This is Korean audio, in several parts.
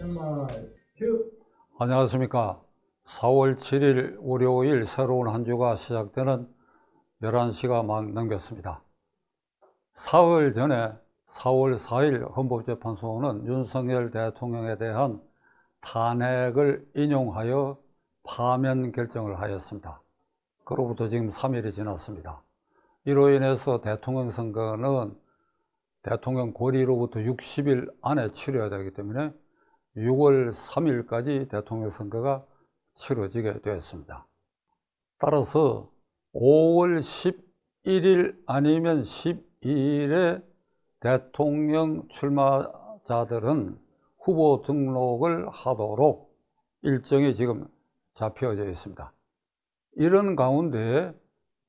출마 큐. 안녕하십니까. 4월 7일 월요일 새로운 한 주가 시작되는 11시가 막 넘겼습니다. 사흘 전에 4월 4일 헌법재판소는 윤석열 대통령에 대한 탄핵을 인용하여 파면 결정을 하였습니다. 그로부터 지금 3일이 지났습니다. 이로 인해서 대통령 선거는 대통령 고리로부터 60일 안에 치러야 되기 때문에 6월 3일까지 대통령 선거가 치러지게 되었습니다. 따라서 5월 11일 아니면 12일에 대통령 출마자들은 후보 등록을 하도록 일정이 지금 잡혀져 있습니다. 이런 가운데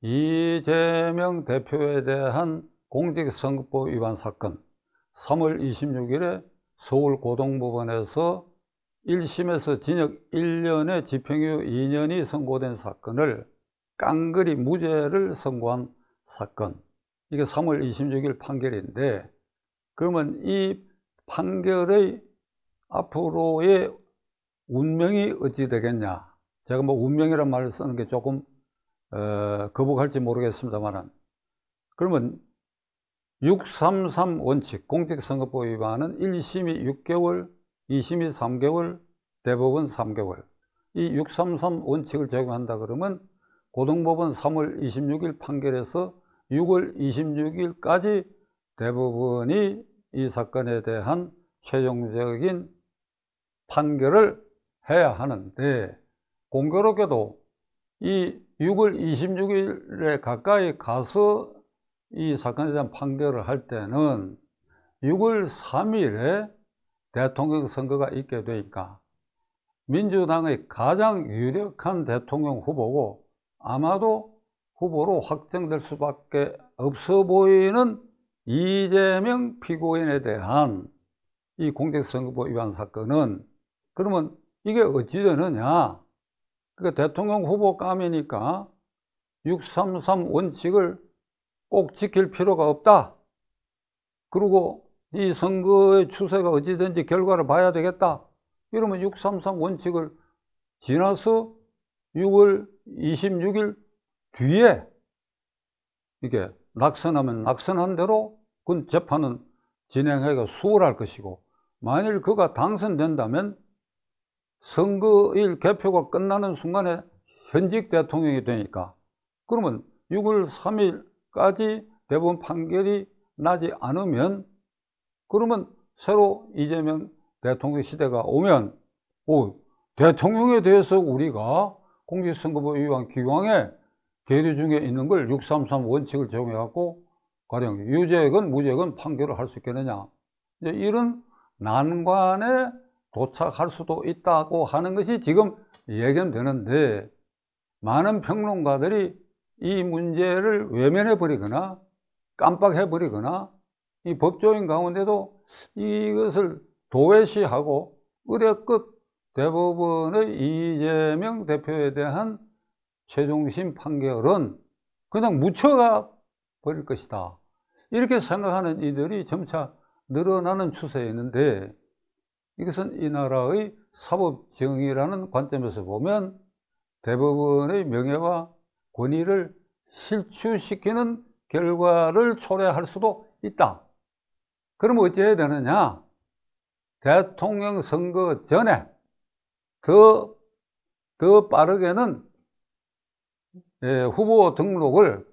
이재명 대표에 대한 공직선거법 위반 사건 3월 26일에 서울고등법원에서 1심에서 징역 1년에 집행유예 2년이 선고된 사건을 깡그리 무죄를 선고한 사건, 이게 3월 26일 판결인데, 그러면 이 판결의 앞으로의 운명이 어찌 되겠냐. 제가 뭐 운명이란 말을 쓰는 게 조금 거북할지 모르겠습니다만, 그러면 633 원칙, 공직선거법 위반은 1심이 6개월, 2심이 3개월, 대법원 3개월. 이 633 원칙을 적용한다 그러면 고등법원 3월 26일 판결에서 6월 26일까지 대법원이 이 사건에 대한 최종적인 판결을 해야 하는데, 공교롭게도 이 6월 26일에 가까이 가서 이 사건에 대한 판결을 할 때는 6월 3일에 대통령 선거가 있게 되니까 민주당의 가장 유력한 대통령 후보고 아마도 후보로 확정될 수밖에 없어 보이는 이재명 피고인에 대한 이 공직선거법 위반 사건은, 그러면 이게 어찌 되느냐. 그러니까 대통령 후보 감이니까 633 원칙을 꼭 지킬 필요가 없다. 그리고 이 선거의 추세가 어찌든지 결과를 봐야 되겠다. 이러면 633 원칙을 지나서 6월 26일 뒤에 이게 낙선하면 낙선한 대로 그 재판은 진행하기가 수월할 것이고, 만일 그가 당선된다면 선거일 개표가 끝나는 순간에 현직 대통령이 되니까, 그러면 6월 3일까지 대법원 판결이 나지 않으면, 그러면 새로 이재명 대통령 시대가 오면 대통령에 대해서 우리가 공직선거법 위반 기광에 계류 중에 있는 걸 633 원칙을 적용해 갖고 가령 유죄건 무죄건 판결을 할 수 있겠느냐. 이제 이런 난관에 도착할 수도 있다고 하는 것이 지금 예견되는데, 많은 평론가들이 이 문제를 외면해 버리거나 깜빡해 버리거나 이 법조인 가운데도 이것을 도외시하고 의뢰끝 대법원의 이재명 대표에 대한 최종심 판결은 그냥 묻혀가 버릴 것이다, 이렇게 생각하는 이들이 점차 늘어나는 추세에 있는데, 이것은 이 나라의 사법정의라는 관점에서 보면 대법원의 명예와 권위를 실추시키는 결과를 초래할 수도 있다. 그러면 어찌해야 되느냐. 대통령 선거 전에 더 빠르게는 후보 등록을,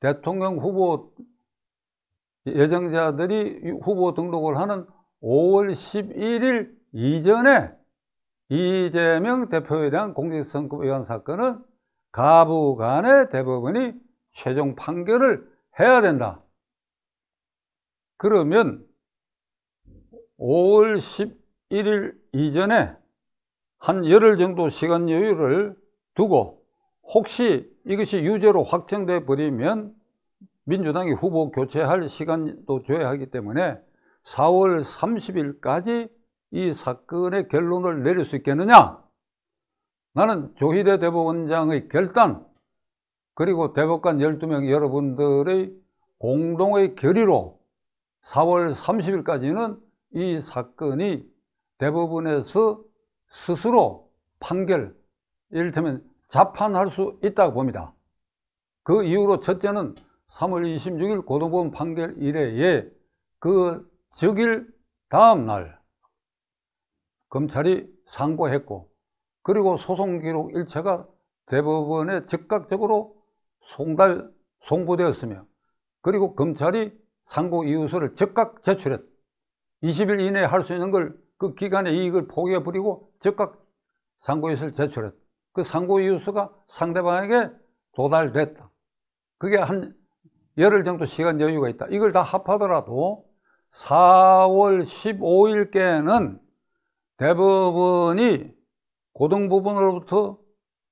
대통령 후보 예정자들이 후보 등록을 하는 5월 11일 이전에 이재명 대표에 대한 공직선거법 위반 사건은 가부간에 대법원이 최종 판결을 해야 된다. 그러면 5월 11일 이전에 한 열흘 정도 시간 여유를 두고, 혹시 이것이 유죄로 확정돼 버리면 민주당이 후보 교체할 시간도 줘야 하기 때문에 4월 30일까지 이 사건의 결론을 내릴 수 있겠느냐. 나는 조희대 대법원장의 결단, 그리고 대법관 12명 여러분들의 공동의 결의로 4월 30일까지는 이 사건이 대법원에서 스스로 판결, 이를테면 자판할 수 있다고 봅니다. 그 이후로 첫째는 3월 26일 고등법원 판결 이래에 그 즉일 다음 날 검찰이 상고했고, 그리고 소송 기록 일체가 대법원에 즉각적으로 송부되었으며, 그리고 검찰이 상고 이유서를 즉각 제출했다. 20일 이내에 할 수 있는 걸 그 기간의 이익을 포기해버리고 즉각 상고 이유서를 제출했다. 그 상고 이유서가 상대방에게 도달됐다. 그게 한 열흘 정도 시간 여유가 있다. 이걸 다 합하더라도 4월 15일께는 대법원이 고등법원으로부터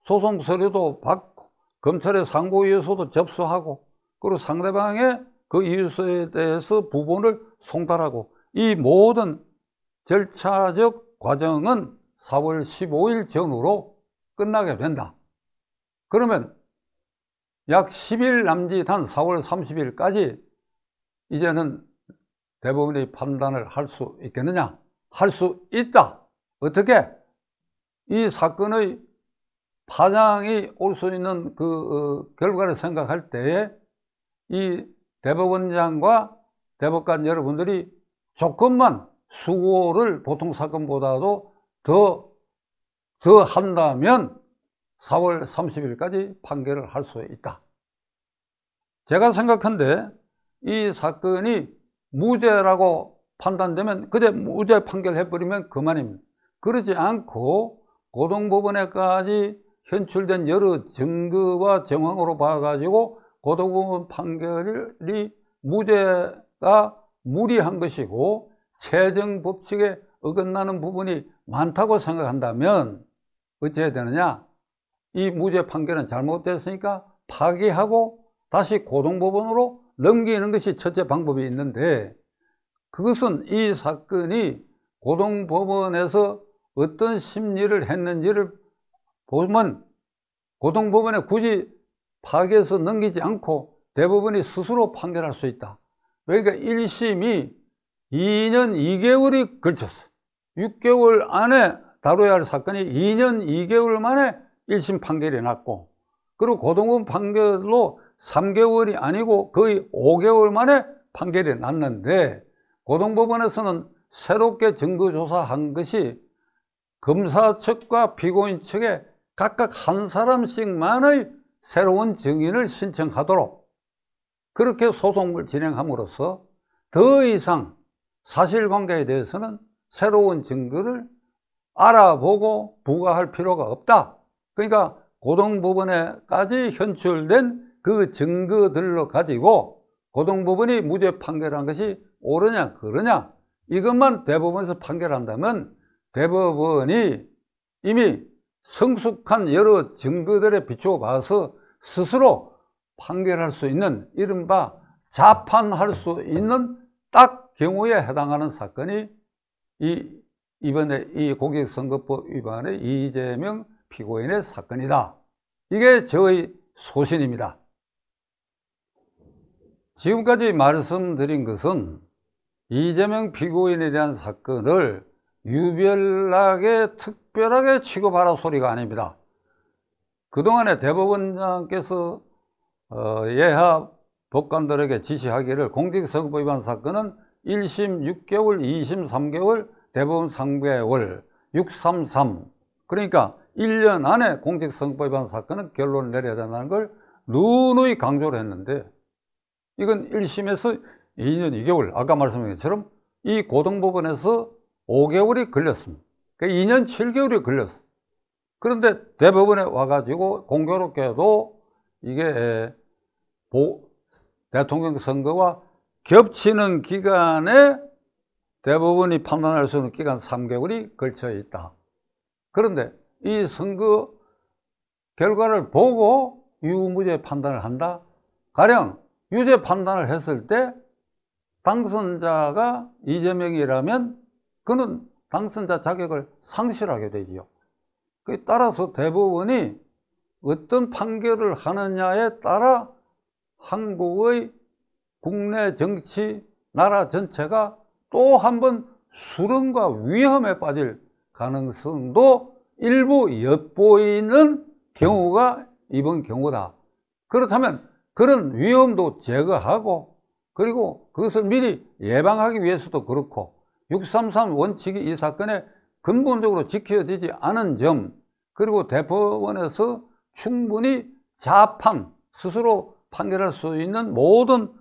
소송 서류도 받고 검찰의 상고 이유서도 접수하고, 그리고 상대방의 그 이유서에 대해서 부본을 송달하고, 이 모든 절차적 과정은 4월 15일 전후로 끝나게 된다. 그러면 약 10일 남짓한 4월 30일까지 이제는 대법원이 판단을 할 수 있겠느냐? 할 수 있다. 어떻게? 이 사건의 파장이 올 수 있는 결과를 생각할 때에 이 대법원장과 대법관 여러분들이 조금만 수고를 보통 사건보다도 더 한다면 4월 30일까지 판결을 할 수 있다. 제가 생각한데 이 사건이 무죄라고 판단되면 그제 무죄 판결해버리면 그만입니다. 그러지 않고 고등법원에까지 현출된 여러 증거와 정황으로 봐가지고 고등법원 판결이 무죄가 무리한 것이고 채정 법칙에 어긋나는 부분이 많다고 생각한다면 어찌해야 되느냐? 이 무죄 판결은 잘못됐으니까 파기하고 다시 고등법원으로 넘기는 것이 첫째 방법이 있는데, 그것은 이 사건이 고등법원에서 어떤 심리를 했는지를 보면 고등법원에 굳이 파기해서 넘기지 않고 대법원이 스스로 판결할 수 있다. 그러니까 1심이 2년 2개월이 걸쳤어. 6개월 안에 다뤄야 할 사건이 2년 2개월 만에 1심 판결이 났고, 그리고 고등법원 판결로 3개월이 아니고 거의 5개월 만에 판결이 났는데, 고등법원에서는 새롭게 증거조사한 것이 검사 측과 피고인 측에 각각 한 사람씩만의 새로운 증인을 신청하도록 그렇게 소송을 진행함으로써 더 이상 사실관계에 대해서는 새로운 증거를 알아보고 부과할 필요가 없다. 그러니까 고등법원에까지 현출된 그 증거들로 가지고 고등법원이 무죄 판결한 것이 옳으냐 그러냐 이것만 대법원에서 판결한다면 대법원이 이미 성숙한 여러 증거들에 비추어 봐서 스스로 판결할 수 있는 이른바 자판할 수 있는 딱 경우에 해당하는 사건이 이번에 이 공직선거법 위반의 이재명 피고인의 사건이다. 이게 저의 소신입니다. 지금까지 말씀드린 것은 이재명 피고인에 대한 사건을 유별나게 특별하게 취급하라 소리가 아닙니다. 그동안에 대법원장께서 예하 법관들에게 지시하기를 공직선거법 위반 사건은 1심 6개월, 2심 3개월, 대법원 3개월, 633 그러니까 1년 안에 공직선거법 위반 사건은 결론을 내려야 된다는 걸 누누이 강조를 했는데, 이건 1심에서 2년 2개월 아까 말씀드린 것처럼 이 고등법원에서 5개월이 걸렸습니다. 그러니까 2년 7개월이 걸렸어요. 그런데 대법원에 와가지고 공교롭게도 이게 대통령 선거와 겹치는 기간에 대법원이 판단할 수 있는 기간 3개월이 걸쳐 있다. 그런데 이 선거 결과를 보고 유무죄 판단을 한다. 가령 유죄 판단을 했을 때 당선자가 이재명이라면 그는 당선자 자격을 상실하게 되지요. 따라서 대법원이 어떤 판결을 하느냐에 따라 한국의 국내 정치, 나라 전체가 또 한 번 수렁과 위험에 빠질 가능성도 일부 엿보이는 경우가 이번 경우다. 그렇다면 그런 위험도 제거하고, 그리고 그것을 미리 예방하기 위해서도 그렇고, 633 원칙이 이 사건에 근본적으로 지켜지지 않은 점, 그리고 대법원에서 충분히 자판, 스스로 판결할 수 있는 모든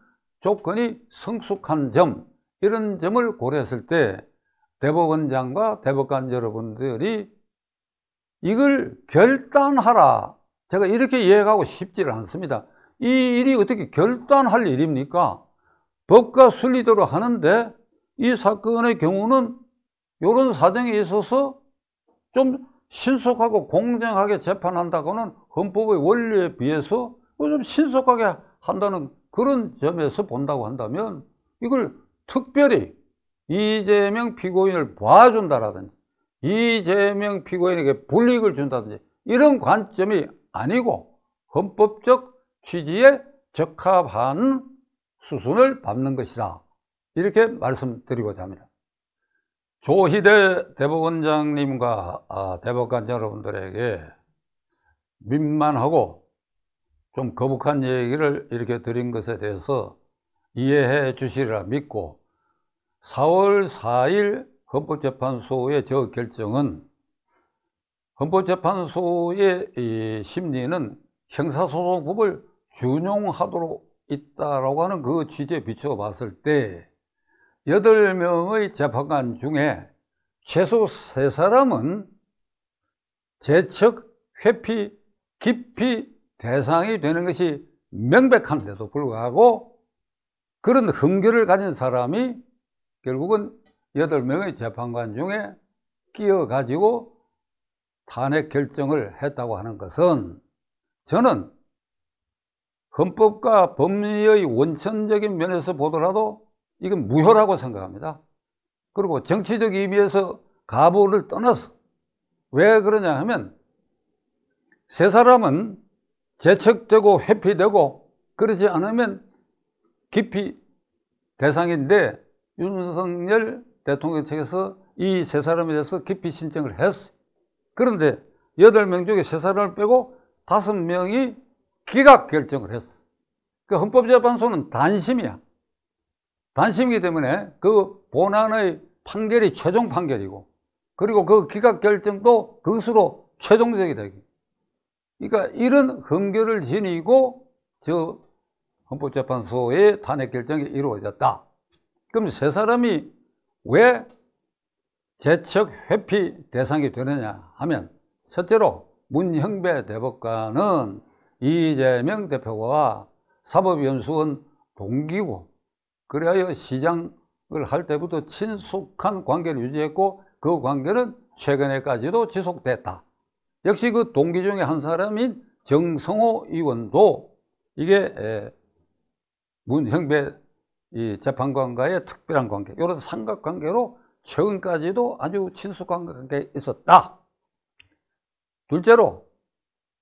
조건이 성숙한 점, 이런 점을 고려했을 때 대법원장과 대법관 여러분들이 이걸 결단하라, 제가 이렇게 이해하고 싶지를 않습니다. 이 일이 어떻게 결단할 일입니까? 법과 순리대로 하는데 이 사건의 경우는 이런 사정에 있어서 좀 신속하고 공정하게 재판한다고는 헌법의 원리에 비해서 좀 신속하게 한다는 그런 점에서 본다고 한다면 이걸 특별히 이재명 피고인을 봐준다라든지 이재명 피고인에게 불이익을 준다든지 이런 관점이 아니고 헌법적 취지에 적합한 수순을 밟는 것이다, 이렇게 말씀드리고자 합니다. 조희대 대법원장님과 대법관 여러분들에게 민만하고 좀 거북한 얘기를 이렇게 드린 것에 대해서 이해해 주시리라 믿고, 4월 4일 헌법재판소의 저 결정은 헌법재판소의 이 심리는 형사소송법을 준용하도록 있다라고 하는 그 취지에 비추어 봤을 때 8명의 재판관 중에 최소 3사람은 재척, 회피, 기피 대상이 되는 것이 명백한데도 불구하고 그런 흠결을 가진 사람이 결국은 8명의 재판관 중에 끼어가지고 탄핵 결정을 했다고 하는 것은 저는 헌법과 법리의 원천적인 면에서 보더라도 이건 무효라고 생각합니다. 그리고 정치적 의미에서 가부를 떠나서 왜 그러냐 하면 3사람은 재척되고 회피되고 그러지 않으면 기피 대상인데 윤석열 대통령 측에서 이 3사람에 대해서 기피 신청을 했어요. 그런데 8명 중에 3사람을 빼고 5명이 기각 결정을 했어요. 그 헌법재판소는 단심이야. 단심이기 때문에 그 본안의 판결이 최종 판결이고, 그리고 그 기각 결정도 그것으로 최종적이 되기. 그러니까 이런 흠결을 지니고 저 헌법재판소의 탄핵 결정이 이루어졌다. 그럼 3사람이 왜 재척 회피 대상이 되느냐 하면, 첫째로 문형배 대법관은 이재명 대표와 사법연수원 동기고, 그래야 시장을 할 때부터 친숙한 관계를 유지했고 그 관계는 최근에까지도 지속됐다. 역시 그 동기 중에 한 사람인 정성호 의원도 이게 문형배 이 재판관과의 특별한 관계, 이런 삼각관계로 최근까지도 아주 친숙한 관계에 있었다. 둘째로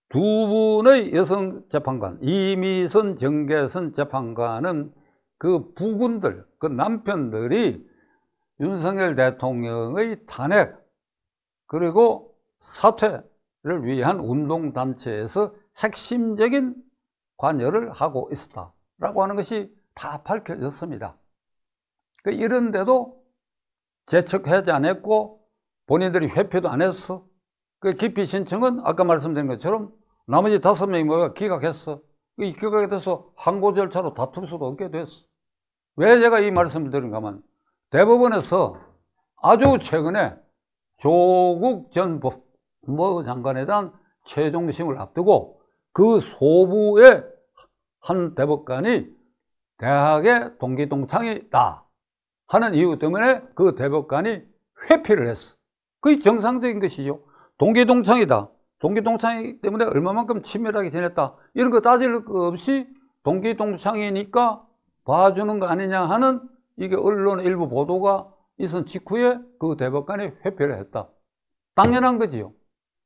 두 분의 여성 재판관, 이미선, 정계선 재판관은 그 부군들, 그 남편들이 윤석열 대통령의 탄핵 그리고 사퇴를 위한 운동단체에서 핵심적인 관여를 하고 있었다라고 하는 것이 다 밝혀졌습니다. 이런데도 재척하지 않았고 본인들이 회피도 안 했어. 그 기피 신청은 아까 말씀드린 것처럼 나머지 5명이 모여 기각했어. 이 기각에 대해서 항고 절차로 다툴 수도 없게 됐어. 왜 제가 이 말씀을 드린가 하면, 대법원에서 아주 최근에 조국 전 법무부 장관에 대한 최종심을 앞두고 그 소부의 한 대법관이 대학의 동기 동창이다 하는 이유 때문에 그 대법관이 회피를 했어. 그게 정상적인 것이죠. 동기 동창이다. 동기 동창이기 때문에 얼마만큼 친밀하게 지냈다. 이런 거 따질 거 없이 동기 동창이니까 봐주는 거 아니냐 하는 이게 언론 일부 보도가 있은 직후에 그 대법관이 회피를 했다. 당연한 거지요.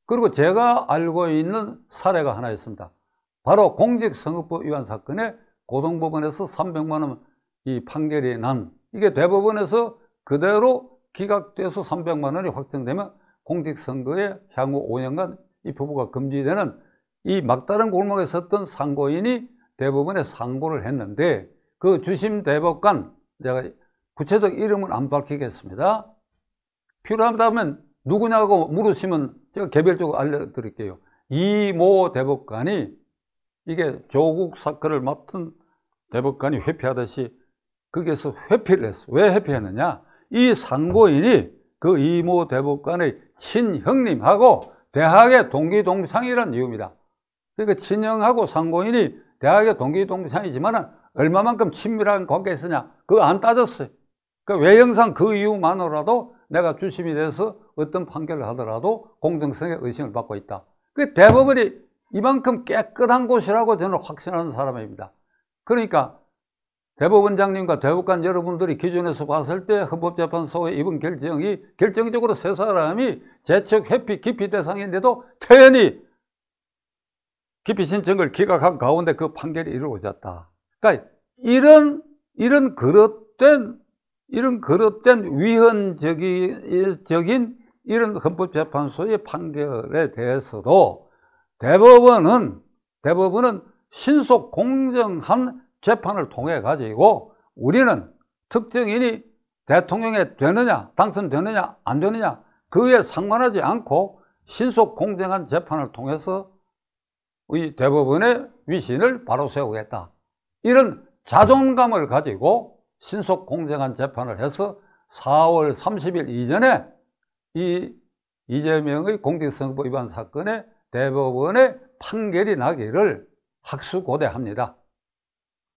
그리고 제가 알고 있는 사례가 하나 있습니다. 바로 공직선거법 위반 사건에 고등법원에서 300만 원 이 판결이 난, 이게 대법원에서 그대로 기각돼서 300만 원이 확정되면 공직선거에 향후 5년간 이 부부가 금지되는 이 막다른 골목에 섰던 상고인이 대법원에 상고를 했는데, 그 주심 대법관, 제가 구체적 이름은 안 밝히겠습니다. 필요하다면 누구냐고 물으시면 제가 개별적으로 알려드릴게요. 이모 대법관이, 이게 조국 사건을 맡은 대법관이 회피하듯이 거기에서 회피를 했어. 왜 회피했느냐? 이 상고인이 그 이모 대법관의 친형님하고 대학의 동기동창이라는 이유입니다. 그러니까 친형하고 상고인이 대학의 동기동창이지만 얼마만큼 친밀한 관계에 있으냐, 그거 안 따졌어요. 그러니까 외형상 그 이유만으로라도 내가 주심이 돼서 어떤 판결을 하더라도 공정성에 의심을 받고 있다. 그 대법원이 이만큼 깨끗한 곳이라고 저는 확신하는 사람입니다. 그러니까 대법원장님과 대법관 여러분들이 기준에서 봤을 때 헌법재판소의 이번 결정이 결정적으로 세 사람이 재척 회피 기피 대상인데도 태연히 기피 신청을 기각한 가운데 그 판결이 이루어졌다. 그러니까 이런 그릇된 위헌적인 이런 헌법재판소의 판결에 대해서도 대법원은 신속 공정한 재판을 통해 가지고 우리는 특정인이 대통령이 되느냐, 당선되느냐, 안 되느냐, 그에 상관하지 않고 신속 공정한 재판을 통해서 이 대법원의 위신을 바로 세우겠다. 이런 자존감을 가지고 신속 공정한 재판을 해서 4월 30일 이전에 이 이재명의 공직선거법 위반 사건에 대법원의 판결이 나기를 학수고대합니다.